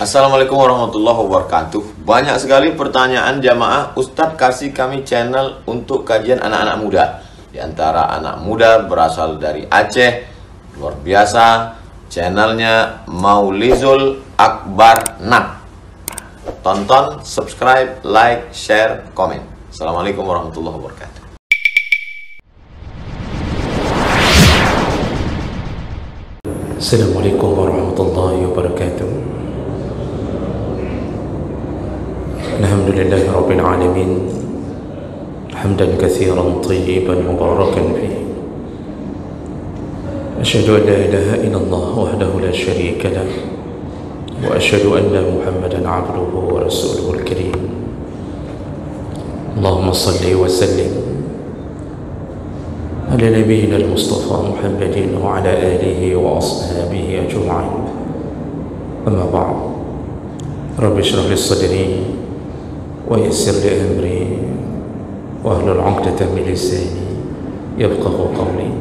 Assalamualaikum warahmatullahi wabarakatuh. Banyak sekali pertanyaan jamaah, Ustadz kasih kami channel untuk kajian anak-anak muda. Di antara anak muda berasal dari Aceh, luar biasa. Channelnya Maulizul Akbar Nak. Tonton, subscribe, like, share, komen. Assalamualaikum warahmatullahi wabarakatuh. Assalamualaikum warahmatullahi wabarakatuh. Alhamdulillahi rabbil alamin, hamdan katsiran tayyiban mubarakan fihi. Asyhadu an la ilaha illallah wahdahu la syarika lah, wa asyhadu anna Muhammadan abduhu wa rasuluhul karim. Allahumma salli wa sallim ala nabiyyina al-Mustafa Muhammadin wa ala alihi wa ashabihi ajma'in. Amma ba'd. Rabbi shrah li sadri wa yassir li amri wa hlul 'uqdatam min lisani yafqahu qawli.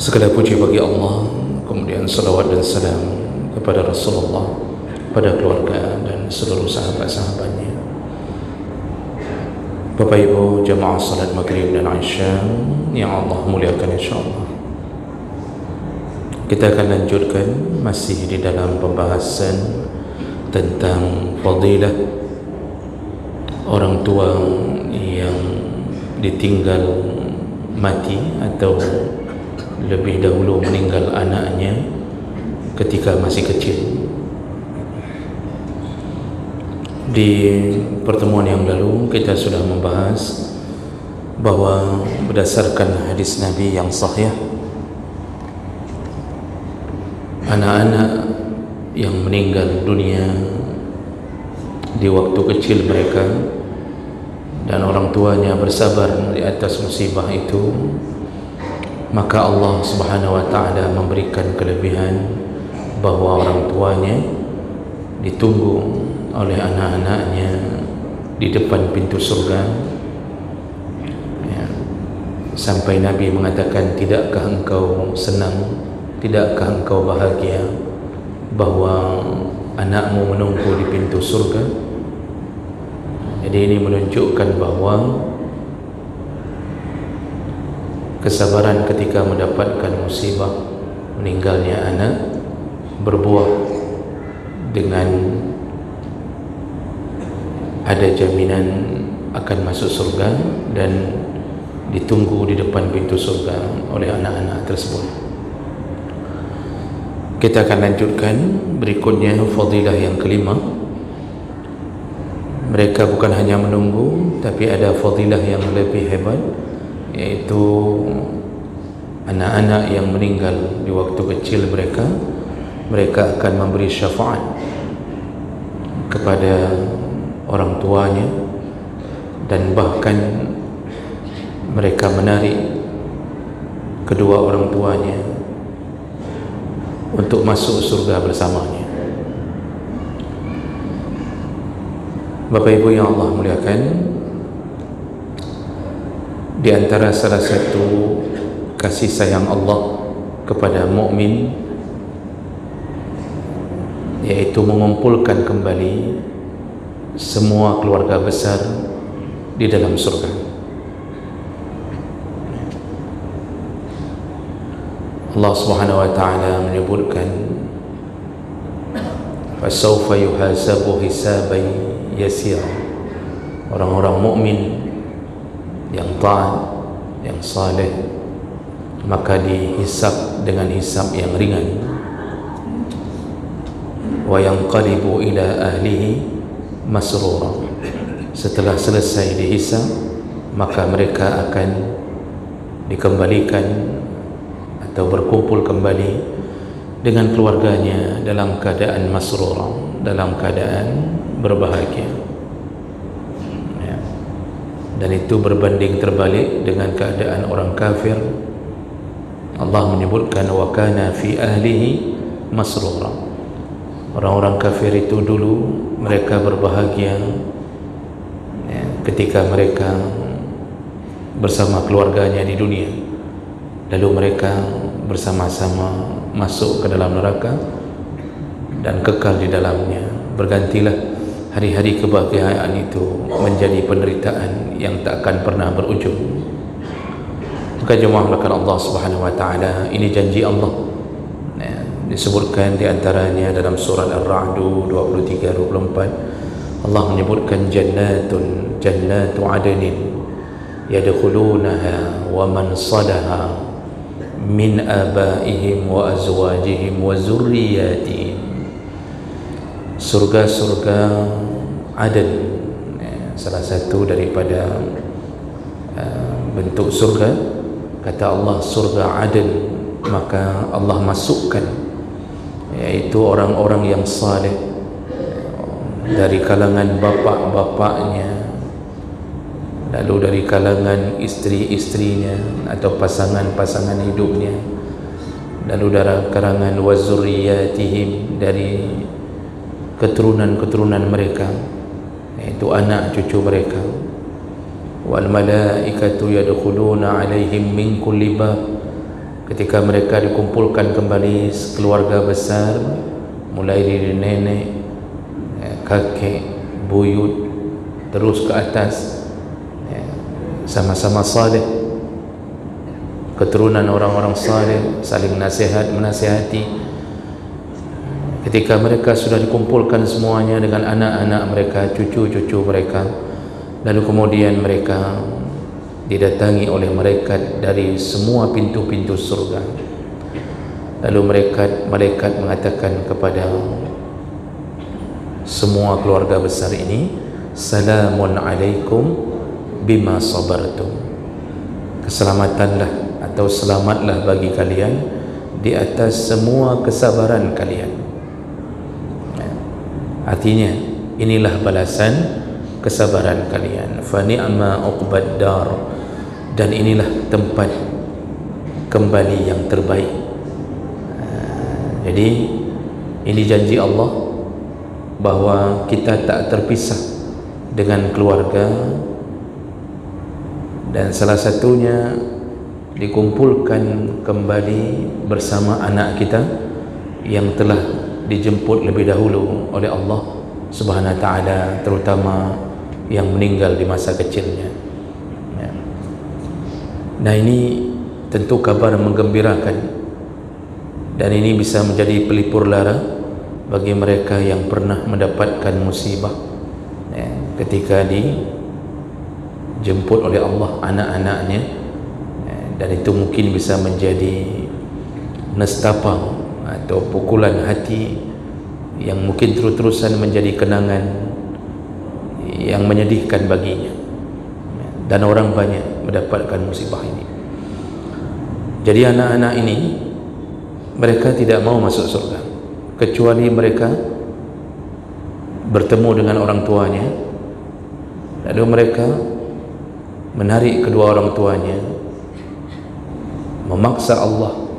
Segala puji bagi Allah, kemudian salawat dan salam kepada Rasulullah, pada keluarga dan seluruh sahabat-sahabatnya. Bapak Ibu jamaah salat maghrib dan isya yang Allah muliakan insyaAllah, kita akan lanjutkan masih di dalam pembahasan tentang fadilah orang tua yang ditinggal mati atau lebih dahulu meninggal anaknya ketika masih kecil. Di pertemuan yang lalu kita sudah membahas bahwa berdasarkan hadis Nabi yang sahih, anak-anak yang meninggal dunia di waktu kecil mereka dan orang tuanya bersabar di atas musibah itu, maka Allah Subhanahu wa ta'ala memberikan kelebihan bahwa orang tuanya ditunggu oleh anak-anaknya di depan pintu surga, ya, sampai Nabi mengatakan, tidakkah engkau senang, tidakkah engkau bahagia bahwa anakmu menunggu di pintu surga? Jadi ini menunjukkan bahwa kesabaran ketika mendapatkan musibah meninggalnya anak berbuah dengan ada jaminan akan masuk surga dan ditunggu di depan pintu surga oleh anak-anak tersebut. Kita akan lanjutkan berikutnya fadilah yang kelima. Mereka bukan hanya menunggu, tapi ada fadilah yang lebih hebat, yaitu anak-anak yang meninggal di waktu kecil mereka akan memberi syafaat kepada orang tuanya, dan bahkan mereka menarik kedua orang tuanya untuk masuk surga bersamanya. Bapak Ibu yang Allah muliakan, di antara salah satu kasih sayang Allah kepada mukmin yaitu mengumpulkan kembali semua keluarga besar di dalam surga. Allah Subhanahu wa ta'ala menyebutkan, fasawfa yuhasabu hisaban yasira. Orang-orang mukmin yang taat, yang saleh, maka dihisab dengan hisab yang ringan. Wa yanqalibu ila ahlihi masrura. Setelah selesai dihisab, maka mereka akan dikembalikan atau berkumpul kembali dengan keluarganya dalam keadaan masrura, dalam keadaan berbahagia, ya. Dan itu berbanding terbalik dengan keadaan orang kafir. Allah menyebutkan wa kana fi ahlihi masrura. Orang-orang kafir itu dulu mereka berbahagia, ya, ketika mereka bersama keluarganya di dunia, lalu mereka bersama-sama masuk ke dalam neraka, dan kekal di dalamnya. Bergantilah hari-hari kebahagiaan itu menjadi penderitaan yang tak akan pernah berujung. Maka jemaah melakukan Allah Subhanahu wa taala, ini janji Allah. Disebutkan di antaranya dalam surah Ar-Ra'd 23-24, Allah menyebutkan jannatu adnin yadkhulunaha wa man salaha min abaihim wa azwajihim wa zurriyatihim. Surga-surga Aden, salah satu daripada bentuk surga, kata Allah surga Aden, maka Allah masukkan yaitu orang-orang yang saleh dari kalangan bapa-bapaknya, lalu dari kalangan istri-istrinya atau pasangan-pasangan hidupnya, lalu dari kalangan wazuriyatihim, dari keturunan-keturunan mereka, yaitu anak cucu mereka. Wal malaikatu yadkhuluna alaihim min kulli bab, ketika mereka dikumpulkan kembali keluarga besar, mulai dari nenek, kakek, buyut, terus ke atas, sama-sama saleh, keturunan orang-orang saleh, saling menasihati. Ketika mereka sudah dikumpulkan semuanya dengan anak-anak mereka, cucu-cucu mereka, lalu kemudian mereka didatangi oleh malaikat dari semua pintu-pintu surga. Lalu malaikat mengatakan kepada semua keluarga besar ini, salamun alaikum bima sabartum, keselamatanlah atau selamatlah bagi kalian di atas semua kesabaran kalian. Artinya inilah balasan kesabaran kalian. Fa ni'ma uqbad dar, dan inilah tempat kembali yang terbaik. Jadi ini janji Allah bahwa kita tak terpisah dengan keluarga, dan salah satunya dikumpulkan kembali bersama anak kita yang telah dijemput lebih dahulu oleh Allah Subhanahu wa taala, terutama yang meninggal di masa kecilnya. Nah, ini tentu kabar menggembirakan, dan ini bisa menjadi pelipur lara bagi mereka yang pernah mendapatkan musibah ketika dijemput oleh Allah anak-anaknya, dan itu mungkin bisa menjadi nestapa atau pukulan hati yang mungkin terus-terusan menjadi kenangan yang menyedihkan baginya, dan orang banyak mendapatkan musibah ini. Jadi anak-anak ini mereka tidak mau masuk surga kecuali mereka bertemu dengan orang tuanya, lalu mereka menarik kedua orang tuanya, memaksa Allah.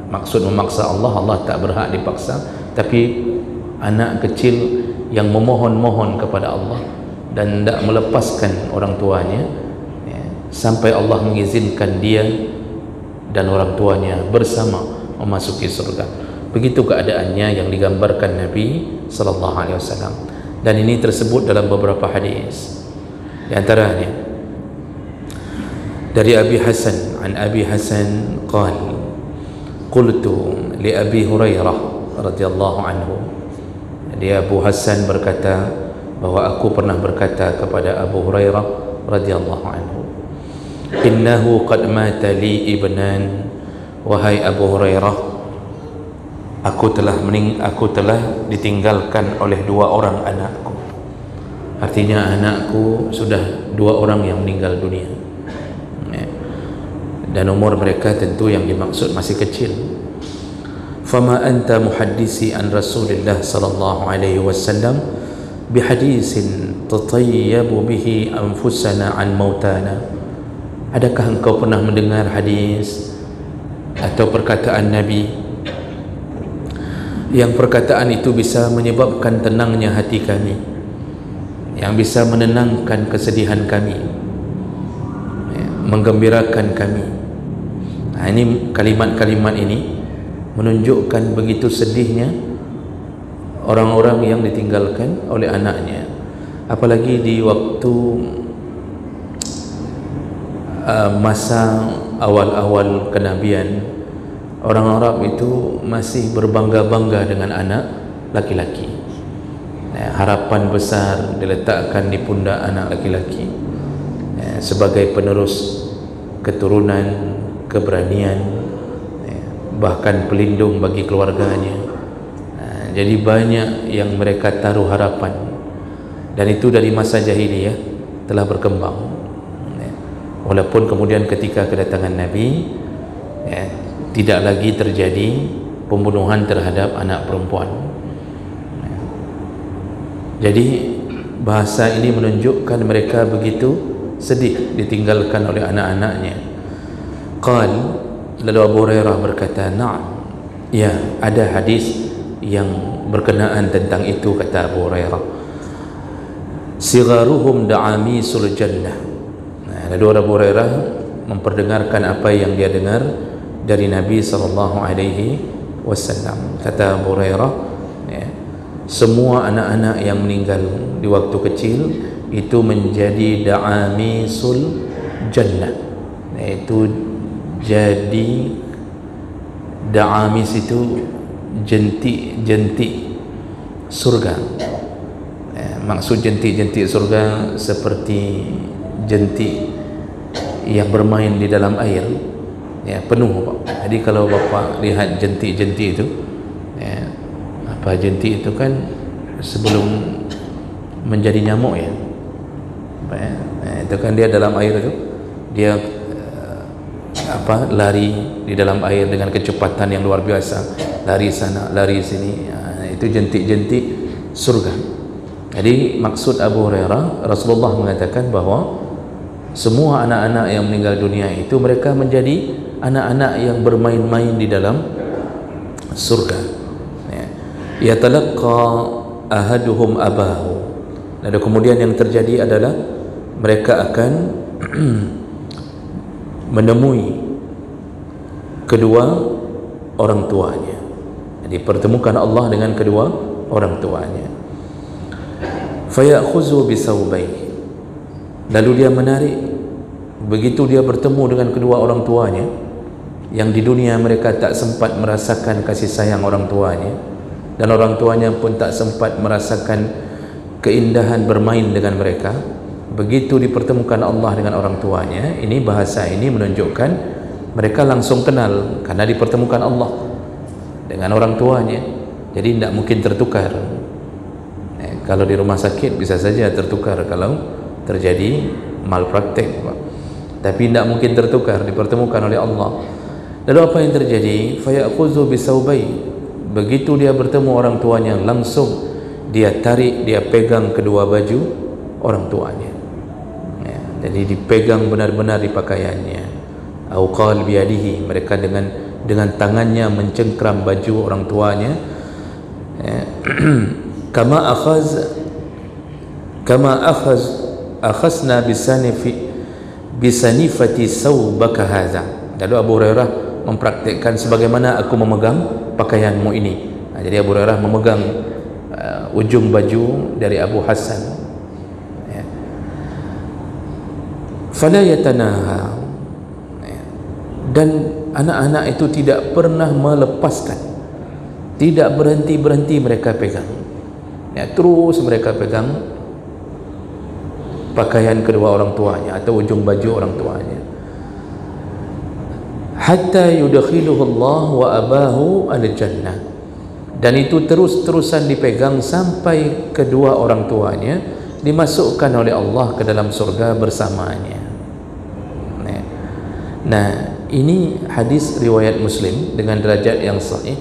Maksud memaksa Allah, Allah tak berhak dipaksa, tapi anak kecil yang memohon-mohon kepada Allah dan tidak melepaskan orang tuanya, sampai Allah mengizinkan dia dan orang tuanya bersama memasuki surga. Begitu keadaannya yang digambarkan Nabi sallallahu alaihi wasallam, dan ini tersebut dalam beberapa hadis. Di antaranya dari Abi Hasan, an Abi Hasan qala qultu li Abi Hurairah radhiyallahu anhu, dia Abu Hasan berkata bahwa aku pernah berkata kepada Abu Hurairah radhiyallahu anhu, innahu qad mata li ibnan, wahai Abu Hurairah, aku telah ditinggalkan oleh dua orang anakku. Artinya anakku sudah dua orang yang meninggal dunia, dan umur mereka tentu yang dimaksud masih kecil. Fama anta muhaddisi an Rasulillah sallallahu alaihi wasallam bihadisin tatayyabu bihi anfusana an mautana. Adakah engkau pernah mendengar hadis atau perkataan Nabi yang perkataan itu bisa menyebabkan tenangnya hati kami, yang bisa menenangkan kesedihan kami, menggembirakan kami? Ini kalimat-kalimat ini menunjukkan begitu sedihnya orang-orang yang ditinggalkan oleh anaknya, apalagi di waktu masa awal-awal kenabian. Orang Arab itu masih berbangga-bangga dengan anak laki-laki. Harapan besar diletakkan di pundak anak laki-laki sebagai penerus keturunan, keberanian, bahkan pelindung bagi keluarganya. Jadi banyak yang mereka taruh harapan, dan itu dari masa jahiliyah telah berkembang. Walaupun kemudian ketika kedatangan Nabi, tidak lagi terjadi pembunuhan terhadap anak perempuan. Jadi bahasa ini menunjukkan mereka begitu sedih ditinggalkan oleh anak-anaknya. Lalu Abu Hurairah berkata, "Na'am, ya, ada hadis yang berkenaan tentang itu," kata Abu Hurairah. "Sigharuhum da'amisul jannah." Lalu Abu Hurairah memperdengarkan apa yang dia dengar dari Nabi SAW. Kata Abu Hurairah, semua anak-anak yang meninggal di waktu kecil itu menjadi da'amisul jannah, yaitu jadi da'amis itu jentik-jentik surga. Maksud jentik-jentik surga seperti jentik yang bermain di dalam air, penuh, Pak. Jadi kalau Bapak lihat jentik-jentik itu, jentik itu kan sebelum menjadi nyamuk, itu kan dia dalam air itu, dia lari di dalam air dengan kecepatan yang luar biasa, lari sana lari sini. Itu jentik-jentik surga. Jadi maksud Abu Hurairah, Rasulullah mengatakan bahawa semua anak-anak yang meninggal dunia itu mereka menjadi anak-anak yang bermain-main di dalam surga. Yatalaqqa ahaduhum abahu. Lalu kemudian yang terjadi adalah mereka akan menemui kedua orang tuanya. Jadi pertemukan Allah dengan kedua orang tuanya. Fayakhuzu bisawbayhi. Lalu dia menarik. Begitu dia bertemu dengan kedua orang tuanya, yang di dunia mereka tak sempat merasakan kasih sayang orang tuanya, dan orang tuanya pun tak sempat merasakan keindahan bermain dengan mereka. Begitu dipertemukan Allah dengan orang tuanya, ini bahasa ini menunjukkan mereka langsung kenal karena dipertemukan Allah dengan orang tuanya. Jadi tidak mungkin tertukar. Kalau di rumah sakit bisa saja tertukar kalau terjadi malpraktek, tapi tidak mungkin tertukar, dipertemukan oleh Allah. Lalu apa yang terjadi? Fayakhuzu bisawbai. Begitu dia bertemu orang tuanya, langsung dia tarik, dia pegang kedua baju orang tuanya. Jadi dipegang benar-benar di pakaiannya. Au qal biyadihi, mereka dengan tangannya mencengkram baju orang tuanya. Kama akhazna bisanifati sawbaka hadza. Lalu Abu Hurairah mempraktikkan sebagaimana aku memegang pakaianmu ini. Jadi Abu Hurairah memegang ujung baju dari Abu Hassan. Fala yatanaha. Dan anak-anak itu tidak pernah melepaskan, tidak berhenti-berhenti mereka pegang, terus mereka pegang pakaian kedua orang tuanya atau ujung baju orang tuanya, hatta yudkhiluhu Allah wa abahu al-jannah. Dan itu terus-terusan dipegang sampai kedua orang tuanya dimasukkan oleh Allah ke dalam surga bersamanya. Nah, ini hadis riwayat Muslim dengan derajat yang sahih,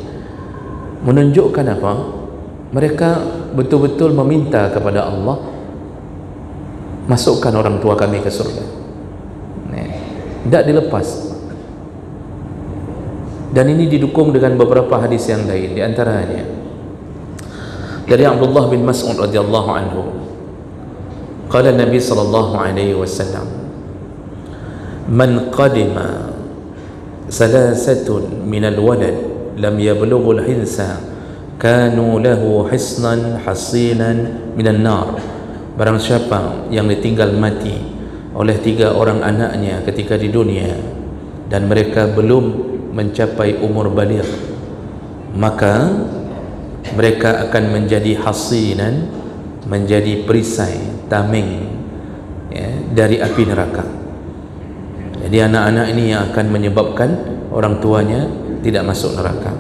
menunjukkan apa? Mereka betul-betul meminta kepada Allah, masukkan orang tua kami ke surga. Tidak dilepas. Dan ini didukung dengan beberapa hadis yang lain, di antaranya dari Abdullah bin Mas'ud radhiyallahu anhu, qala Nabi sallallahu alaihi wasallam, man qadima salasatun min al-walad lam yablughu al-hinsa kanu lahu hisnan hasinan minan nar. Barang siapa yang ditinggal mati oleh 3 orang anaknya ketika di dunia dan mereka belum mencapai umur baligh, maka mereka akan menjadi hasinan, menjadi perisai, tameng, ya, dari api neraka. Jadi anak-anak ini yang akan menyebabkan orang tuanya tidak masuk neraka.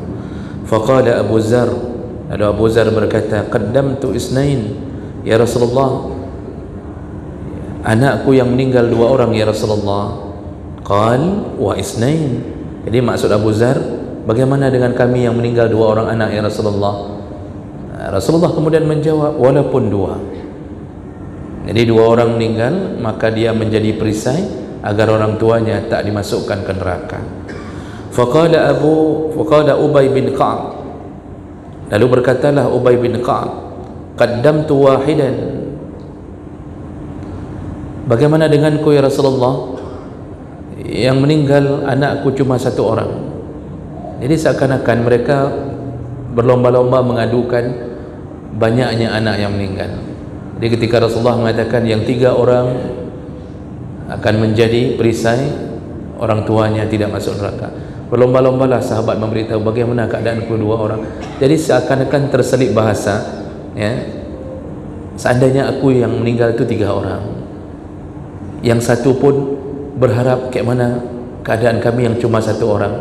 Faqala Abu Zar, lalu Abu Zar berkata, qaddamtu isnain ya Rasulullah, anakku yang meninggal 2 orang ya Rasulullah. Qal wa isnain. Jadi maksud Abu Zar, bagaimana dengan kami yang meninggal 2 orang anak ya Rasulullah? Rasulullah kemudian menjawab, walaupun 2. Jadi 2 orang meninggal, maka dia menjadi perisai agar orang tuanya tak dimasukkan ke neraka. Faqala Ubay bin Ka'ab, lalu berkatalah Ubay bin Ka'ab, qaddamtu wahidan, bagaimana denganku ya Rasulullah, yang meninggal anakku cuma 1 orang. Jadi seakan-akan mereka berlomba-lomba mengadukan banyaknya anak yang meninggal. Jadi ketika Rasulullah mengatakan yang 3 orang akan menjadi perisai, orang tuanya tidak masuk neraka, berlomba-lombalah sahabat memberitahu bagaimana keadaanku 2 orang. Jadi seakan-akan terselip bahasa, ya, seandainya aku yang meninggal itu 3 orang, yang 1 pun berharap kayak mana keadaan kami yang cuma 1 orang.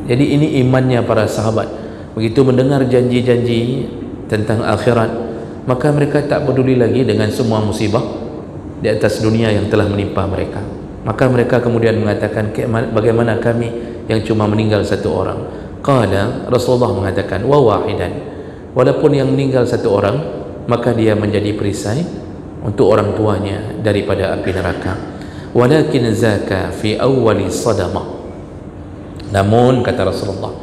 Jadi ini imannya para sahabat. Begitu mendengar janji-janji tentang akhirat, maka mereka tak peduli lagi dengan semua musibah di atas dunia yang telah menimpa mereka. Maka mereka kemudian mengatakan, bagaimana kami yang cuma meninggal 1 orang? Qala, Rasulullah mengatakan, wa wahidan, walaupun yang meninggal 1 orang, maka dia menjadi perisai untuk orang tuanya daripada api neraka. Walakin zaka fi awwali sadamah. Namun kata Rasulullah,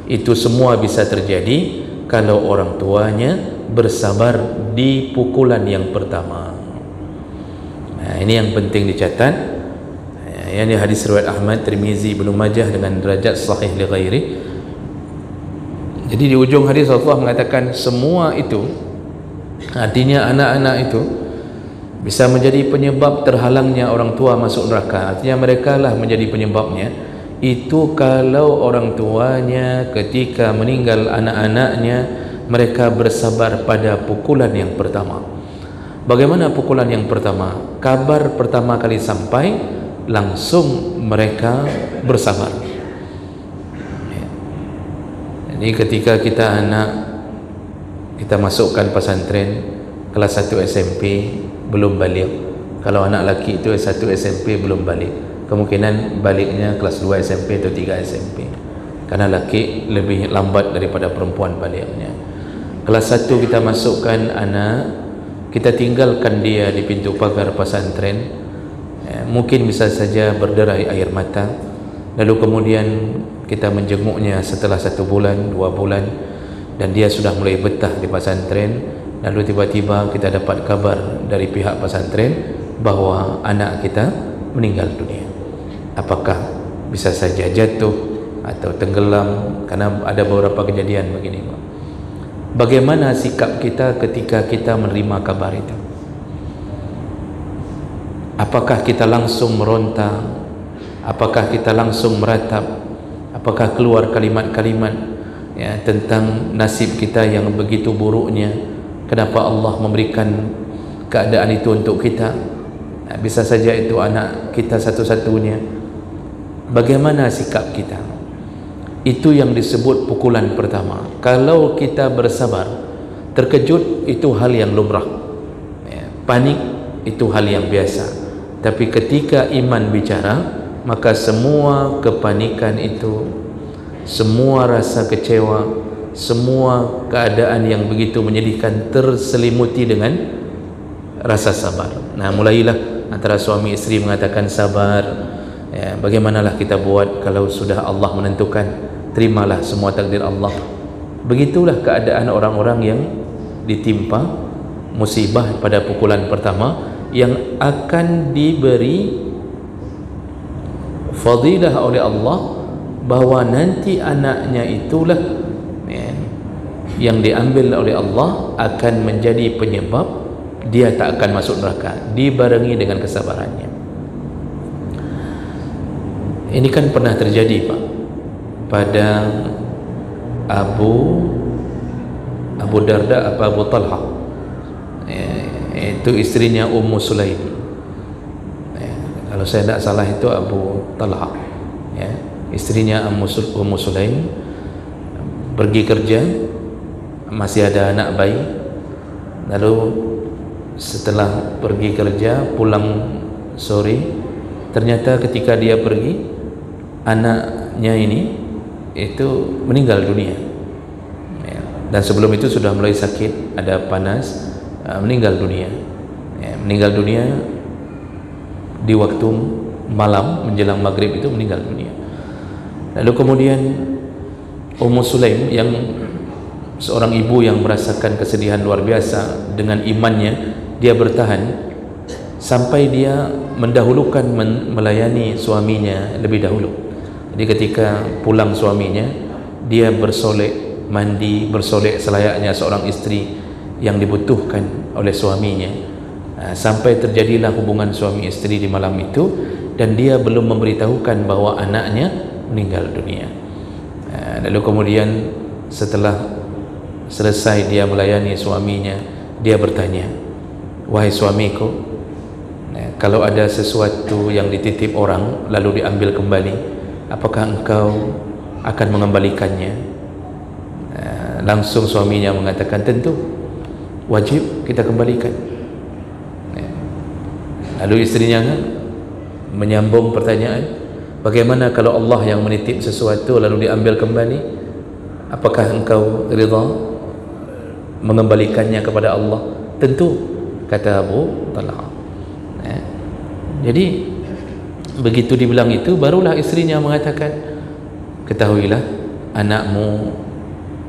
itu semua bisa terjadi kalau orang tuanya bersabar di pukulan yang pertama. Nah, ini yang penting dicatat. Ini hadis riwayat Ahmad, Tirmizi, Ibnu Majah dengan derajat sahih li ghairi. Jadi di ujung hadis Rasulullah mengatakan semua itu, artinya anak-anak itu bisa menjadi penyebab terhalangnya orang tua masuk neraka. Artinya mereka lah menjadi penyebabnya. Itu kalau orang tuanya ketika meninggal anak-anaknya, mereka bersabar pada pukulan yang pertama. Bagaimana pukulan yang pertama? Kabar pertama kali sampai, langsung mereka bersabar. Jadi ketika kita masukkan pesantren kelas 1 SMP belum balik. Kalau anak lelaki itu S1 SMP belum balik, kemungkinan baliknya kelas 2 SMP atau 3 SMP, karena lelaki lebih lambat daripada perempuan baliknya. Kelas 1 kita masukkan anak, kita tinggalkan dia di pintu pagar pesantren, mungkin bisa saja berderai air mata, lalu kemudian kita menjenguknya setelah 1 bulan, 2 bulan, dan dia sudah mulai betah di pesantren. Lalu tiba-tiba kita dapat kabar dari pihak pesantren bahwa anak kita meninggal dunia. Apakah bisa saja jatuh atau tenggelam? Karena ada beberapa kejadian begini. Bagaimana sikap kita ketika kita menerima kabar itu? Apakah kita langsung meronta? Apakah kita langsung meratap? Apakah keluar kalimat-kalimat, ya, tentang nasib kita yang begitu buruknya? Kenapa Allah memberikan keadaan itu untuk kita? Bisa saja itu anak kita satu-satunya. Bagaimana sikap kita? Itu yang disebut pukulan pertama. Kalau kita bersabar, terkejut itu hal yang lumrah, panik itu hal yang biasa. Tapi ketika iman bicara, maka semua kepanikan itu, semua rasa kecewa, semua keadaan yang begitu menyedihkan terselimuti dengan rasa sabar. Nah, mulailah antara suami isteri mengatakan sabar, ya, bagaimanalah kita buat kalau sudah Allah menentukan, terimalah semua takdir Allah. Begitulah keadaan orang-orang yang ditimpa musibah pada pukulan pertama, yang akan diberi fadilah oleh Allah bahwa nanti anaknya itulah, ya, yang diambil oleh Allah akan menjadi penyebab dia tak akan masuk neraka, dibarengi dengan kesabarannya. Ini kan pernah terjadi Pak pada Abu Darda Abu Talha, itu istrinya Ummu Sulaim. Kalau saya tidak salah itu Abu Talha, ya, istrinya Ummu Sulaim pergi kerja, masih ada anak bayi. Lalu setelah pergi kerja pulang sore, ternyata ketika dia pergi, anaknya ini itu meninggal dunia, ya. Dan sebelum itu sudah mulai sakit, ada panas, meninggal dunia, ya. Meninggal dunia di waktu malam menjelang maghrib, itu meninggal dunia. Lalu kemudian Ummu Sulaim yang seorang ibu yang merasakan kesedihan luar biasa, dengan imannya dia bertahan sampai dia mendahulukan melayani suaminya lebih dahulu. Jadi ketika pulang suaminya, dia bersolek, mandi, bersolek selayaknya seorang istri yang dibutuhkan oleh suaminya, sampai terjadilah hubungan suami istri di malam itu, dan dia belum memberitahukan bahwa anaknya meninggal dunia. Lalu kemudian setelah selesai dia melayani suaminya, dia bertanya, "Wahai suamiku, kalau ada sesuatu yang dititip orang lalu diambil kembali, apakah engkau akan mengembalikannya?" Langsung suaminya mengatakan, "Tentu, wajib kita kembalikan." Lalu istrinya menyambung pertanyaan, "Bagaimana kalau Allah yang menitip sesuatu lalu diambil kembali? Apakah engkau rida mengembalikannya kepada Allah?" "Tentu," kata Abu Talha. Jadi begitu dibilang itu, barulah istrinya mengatakan, "Ketahuilah, anakmu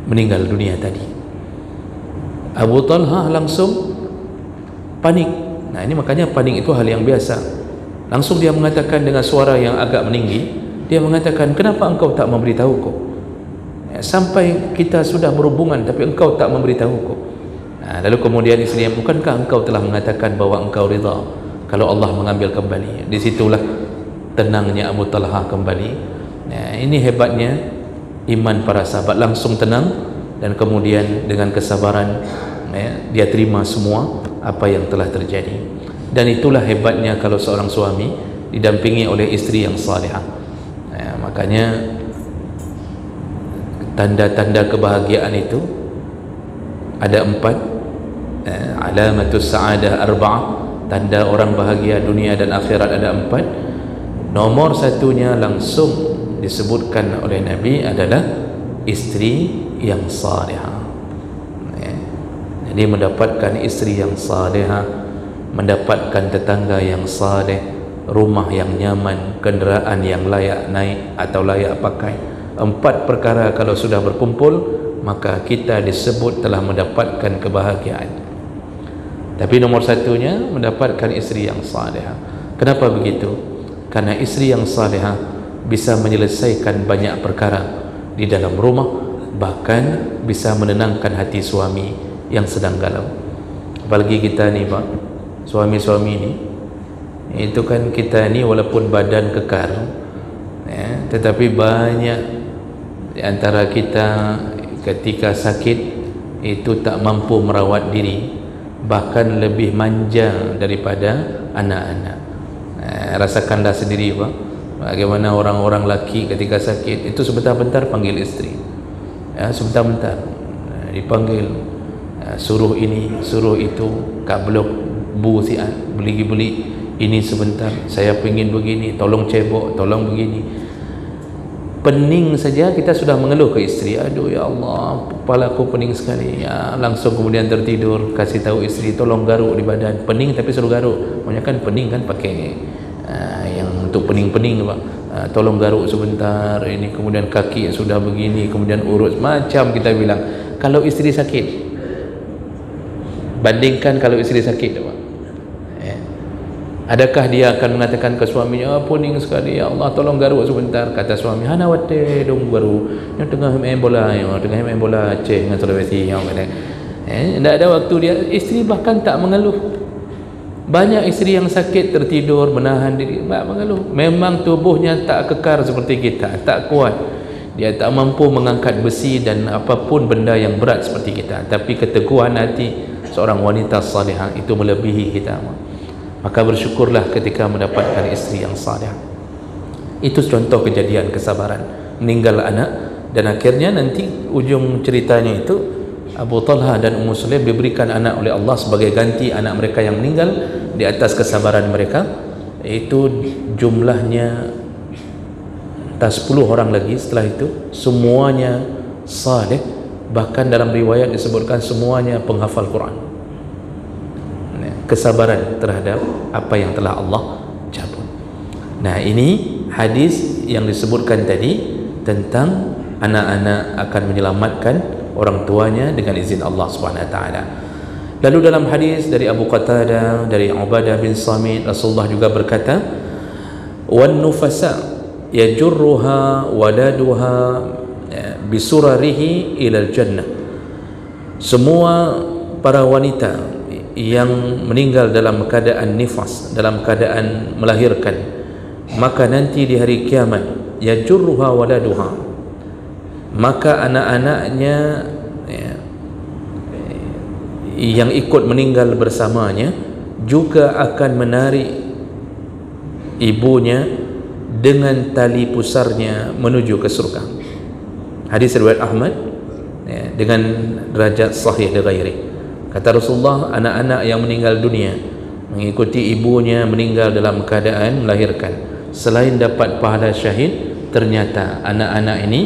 meninggal dunia tadi." Abu Talha langsung panik. Nah, ini makanya panik itu hal yang biasa. Langsung dia mengatakan dengan suara yang agak meninggi, dia mengatakan, "Kenapa engkau tak memberitahuku? Sampai kita sudah berhubungan tapi engkau tak memberitahuku." Lalu kemudian istrinya, "Bukankah engkau telah mengatakan bahwa engkau rida kalau Allah mengambil kembali?" Disitulah tenangnya Abu Talha kembali. Ini hebatnya iman para sahabat, langsung tenang, dan kemudian dengan kesabaran dia terima semua apa yang telah terjadi. Dan itulah hebatnya kalau seorang suami didampingi oleh istri yang salihah. Makanya tanda-tanda kebahagiaan itu ada 4. Alamatus sa'adah arba'ah, tanda orang bahagia dunia dan akhirat ada 4. Nomor satunya langsung disebutkan oleh Nabi adalah istri yang salihah. Jadi mendapatkan istri yang salihah, mendapatkan tetangga yang saleh, rumah yang nyaman, kenderaan yang layak naik atau layak pakai. 4 perkara kalau sudah berkumpul, maka kita disebut telah mendapatkan kebahagiaan. Tapi nomor satunya mendapatkan istri yang salihah. Kenapa begitu? Karena istri yang salihah bisa menyelesaikan banyak perkara di dalam rumah, bahkan bisa menenangkan hati suami yang sedang galau. Apalagi kita ni Pak, suami-suami ni, itu kan kita ni walaupun badan kekar, tetapi banyak di antara kita ketika sakit itu tak mampu merawat diri, bahkan lebih manja daripada anak-anak. Rasakanlah sendiri Pak, bagaimana orang-orang laki ketika sakit itu sebentar-bentar panggil istri, sebentar-bentar dipanggil, suruh ini, suruh itu, Kak Blok, Bu Siat, beli ini sebentar, saya ingin begini, tolong cebok, tolong begini. Pening saja kita sudah mengeluh ke istri, "Aduh ya Allah, kepalaku pening sekali." Langsung kemudian tertidur, kasih tahu istri, "Tolong garuk di badan." Pening tapi suruh garuk. Makanya kan pening kan pakai yang untuk pening-pening Pak. "Tolong garuk sebentar ini." Kemudian kaki sudah begini, kemudian urut, macam kita bilang. Kalau istri sakit, bandingkan kalau istri sakit Pak. Adakah dia akan mengatakan ke suaminya, puning sekali ya Allah, tolong garuk sebentar. Kata suami, hana wate dong baru yang tengah main bola, Aceh dengan Sulawesi yang kata. Tak ada waktu dia. Isteri bahkan tak mengeluh. Banyak isteri yang sakit tertidur menahan diri, tak mengeluh. Memang tubuhnya tak kekar seperti kita, tak kuat. Dia tak mampu mengangkat besi dan apapun benda yang berat seperti kita. Tapi keteguhan hati seorang wanita salihah itu melebihi kita. Maka bersyukurlah ketika mendapatkan isteri yang salih. Itu contoh kejadian kesabaran. Meninggal anak, dan akhirnya nanti ujung ceritanya itu Abu Talha dan Ummu Sulaim diberikan anak oleh Allah sebagai ganti anak mereka yang meninggal di atas kesabaran mereka. Itu jumlahnya tak 10 orang lagi. Setelah itu semuanya saleh, bahkan dalam riwayat disebutkan semuanya penghafal Quran. Kesabaran terhadap apa yang telah Allah cabut. Nah, ini hadis yang disebutkan tadi tentang anak-anak akan menyelamatkan orang tuanya dengan izin Allah Subhanahu wa taala. Lalu dalam hadis dari Abu Qatadah, dari Ubadah bin Samit, Rasulullah juga berkata, "Wan nufasa yajurruha waladuha bisurarihi ilal jannah." Semua para wanita yang meninggal dalam keadaan nifas, dalam keadaan melahirkan, maka nanti di hari kiamat yajurruha waladuha, maka anak-anaknya yang ikut meninggal bersamanya juga akan menarik ibunya dengan tali pusarnya menuju ke surga. Hadis riwayat Ahmad dengan derajat sahih li ghairi. Kata Rasulullah, anak-anak yang meninggal dunia mengikuti ibunya meninggal dalam keadaan melahirkan, selain dapat pahala syahid, ternyata anak-anak ini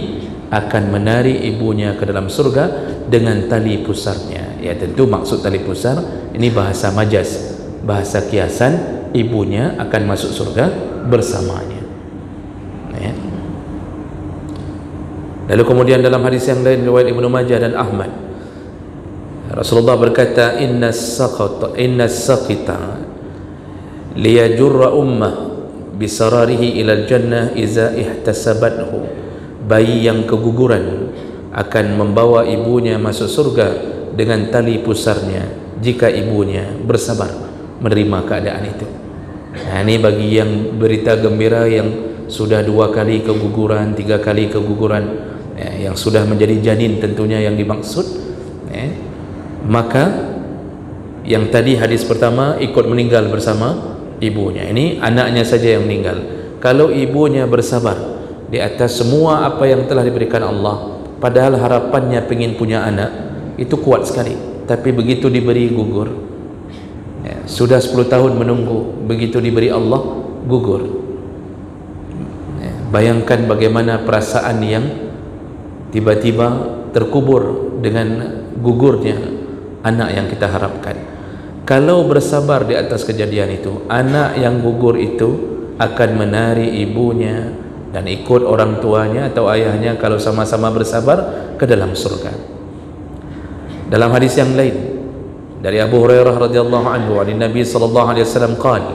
akan menarik ibunya ke dalam surga dengan tali pusarnya. Ya, tentu maksud tali pusar ini bahasa majaz, bahasa kiasan, ibunya akan masuk surga bersamanya. Ya. Lalu kemudian dalam hadis yang lain riwayat Ibnu Majah dan Ahmad, Rasulullah berkata, inna saqita liyajurra ummah bisararihi ilal jannah iza ihtasabathu. Bayi yang keguguran akan membawa ibunya masuk surga dengan tali pusarnya jika ibunya bersabar menerima keadaan itu. Nah, ini bagi yang berita gembira yang sudah 2 kali keguguran, 3 kali keguguran, yang sudah menjadi janin tentunya yang dimaksud. Maka yang tadi hadis pertama ikut meninggal bersama ibunya, ini anaknya saja yang meninggal. Kalau ibunya bersabar di atas semua apa yang telah diberikan Allah, padahal harapannya pengen punya anak, itu kuat sekali, tapi begitu diberi gugur, sudah 10 tahun menunggu, begitu diberi Allah gugur. Bayangkan bagaimana perasaan yang tiba-tiba terkubur dengan gugurnya anak yang kita harapkan. Kalau bersabar di atas kejadian itu, anak yang gugur itu akan menarik ibunya dan ikut orang tuanya atau ayahnya kalau sama-sama bersabar ke dalam surga. Dalam hadis yang lain dari Abu Hurairah radhiyallahu anhu, dari Nabi sallallahu alaihi wasallam qala,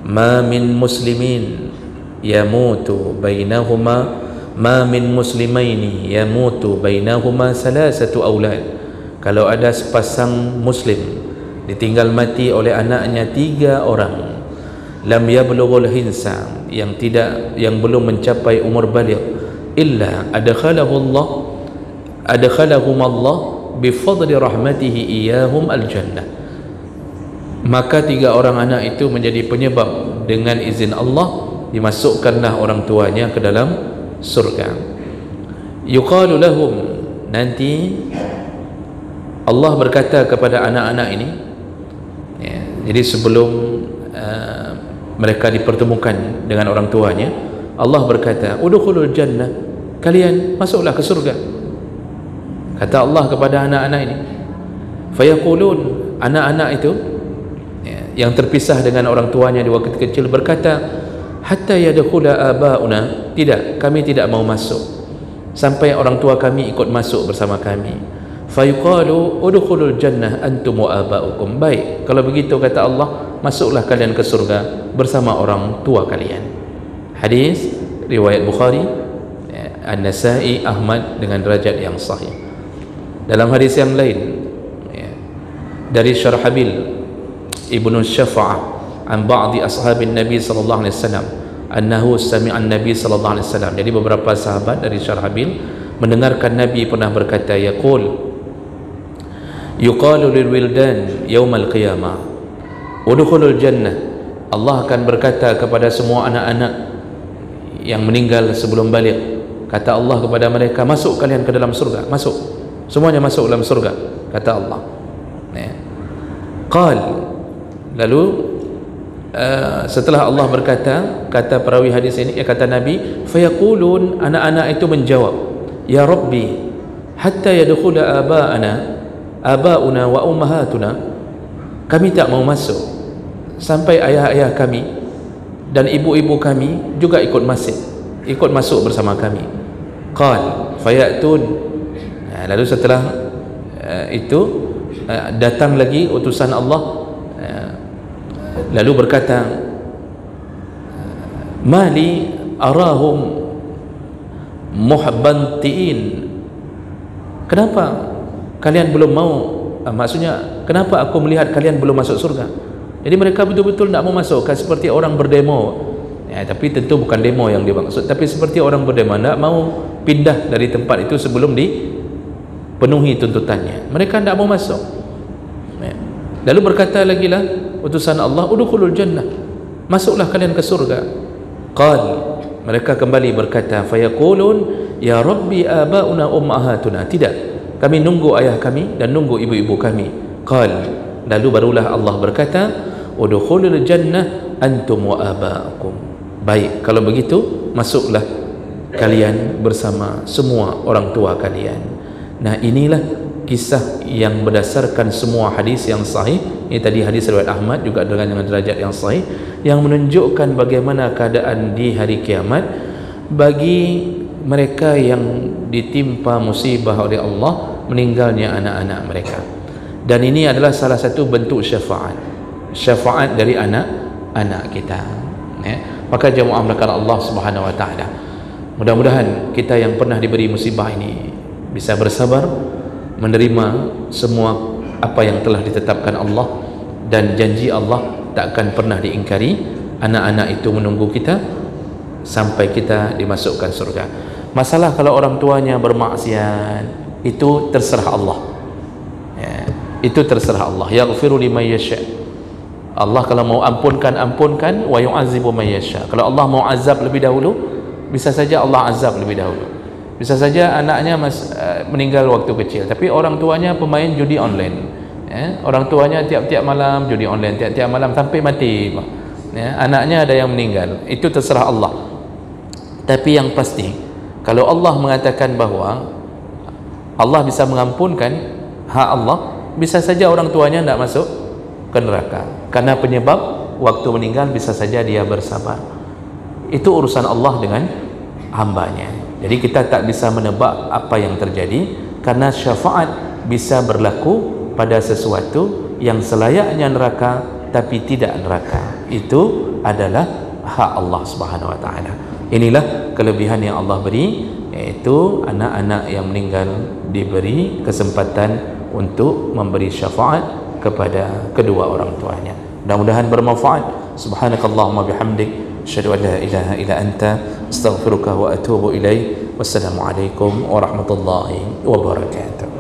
"Ma min muslimin yamutu bainahuma ma min muslimaini yamutu bainahuma salasatu aulad." Kalau ada sepasang muslim ditinggal mati oleh anaknya 3 orang, lam yablughul hinsa, yang belum mencapai umur baligh, illa adkhalahum Allah bifadli rahmatihi iyahum al-jannah. Maka 3 orang anak itu menjadi penyebab dengan izin Allah dimasukkanlah orang tuanya ke dalam surga. Yuqalu lahum, nanti Allah berkata kepada anak-anak ini, jadi sebelum mereka dipertemukan dengan orang tuanya, Allah berkata, udkhulul jannah, kalian masuklah ke surga. Kata Allah kepada anak-anak ini, fayaqulun, anak-anak itu yang terpisah dengan orang tuanya di waktu kecil berkata, hatta yadkhula abauna, tidak, kami tidak mau masuk sampai orang tua kami ikut masuk bersama kami. fayuqalu udkhulul jannah antum wa aba'ukum. Baik, kalau begitu kata Allah, masuklah kalian ke surga bersama orang tua kalian. Hadis riwayat Bukhari, An-Nasa'i, Ahmad dengan derajat yang sahih. Dalam hadis yang lain dari Syarhabil Ibnu Syafa'ah an ba'di ashabin Nabi sallallahu alaihi wasallam annahu sami'a an-nabi sallallahu alaihi wasallam. Jadi beberapa sahabat dari Syarhabil mendengarkan Nabi pernah berkata, yaqul yuqalu lil wildan yaumal qiyamah udkhulul jannah. Allah akan berkata kepada semua anak-anak yang meninggal sebelum balik, kata Allah kepada mereka, masuk kalian ke dalam surga, masuk, semuanya masuk dalam surga, kata Allah. Qal, lalu setelah Allah berkata, kata perawi hadis ini, kata Nabi, fayaqulun, anak-anak itu menjawab, ya Rabbi hatta yadkhula aba'una wa ummahatuna, kami tak mau masuk sampai ayah-ayah kami dan ibu-ibu kami juga ikut masuk bersama kami. Qal fayatun, lalu setelah itu datang lagi utusan Allah, lalu berkata, mali arahum muhabbantiin, kenapa kalian belum mau, maksudnya kenapa aku melihat kalian belum masuk surga? Jadi mereka betul-betul tidak mau masuk, seperti orang berdemo, tapi tentu bukan demo yang dimaksud, tapi seperti orang berdemo, tidak mau pindah dari tempat itu sebelum dipenuhi tuntutannya. Mereka tidak mau masuk. Lalu berkata lagi lah utusan Allah, udkhulul jannah, masuklah kalian ke surga. Qal, mereka kembali berkata, fayaqulun ya Rabbi aba'una ummahatuna, tidak, kami nunggu ayah kami dan nunggu ibu-ibu kami. Qal, lalu barulah Allah berkata, udkhulul jannah antum wa aba'akum. Baik, kalau begitu masuklah kalian bersama semua orang tua kalian. Nah, inilah kisah yang berdasarkan semua hadis yang sahih. Ini tadi hadis riwayat Ahmad juga dengan derajat yang sahih, yang menunjukkan bagaimana keadaan di hari kiamat bagi mereka yang ditimpa musibah oleh Allah, meninggalnya anak-anak mereka. Dan ini adalah salah satu bentuk syafaat dari anak-anak kita. Maka jemaah melakukan Allah Subhanahu wa taala, mudah-mudahan kita yang pernah diberi musibah ini bisa bersabar menerima semua apa yang telah ditetapkan Allah, dan janji Allah tak akan pernah diingkari. Anak-anak itu menunggu kita sampai kita dimasukkan surga. Masalah kalau orang tuanya bermaksiat, itu terserah Allah, itu terserah Allah. Yaghfiru liman yasha. Allah kalau mau ampunkan, wa yu'azibu man yasha. Kalau Allah mau azab lebih dahulu, bisa saja Allah azab lebih dahulu. Bisa saja anaknya meninggal waktu kecil, tapi orang tuanya pemain judi online. Orang tuanya tiap-tiap malam judi online, tiap-tiap malam sampai mati. Anaknya ada yang meninggal, itu terserah Allah. Tapi yang pasti, kalau Allah mengatakan bahawa Allah bisa mengampunkan hak Allah, bisa saja orang tuanya tidak masuk ke neraka, karena penyebab waktu meninggal bisa saja dia bersabar. Itu urusan Allah dengan hambanya. Jadi kita tak bisa menebak apa yang terjadi, karena syafaat bisa berlaku pada sesuatu yang selayaknya neraka tapi tidak neraka. Itu adalah hak Allah Subhanahu wa taala. Inilah kelebihan yang Allah beri, yaitu anak-anak yang meninggal diberi kesempatan untuk memberi syafaat kepada kedua orang tuanya. Mudah-mudahan bermanfaat. Subhanakallahumma bihamdik, asyhadu an la ilaha illa anta, astaghfiruka wa atubu ilaik. Wassalamualaikum warahmatullahi wabarakatuh.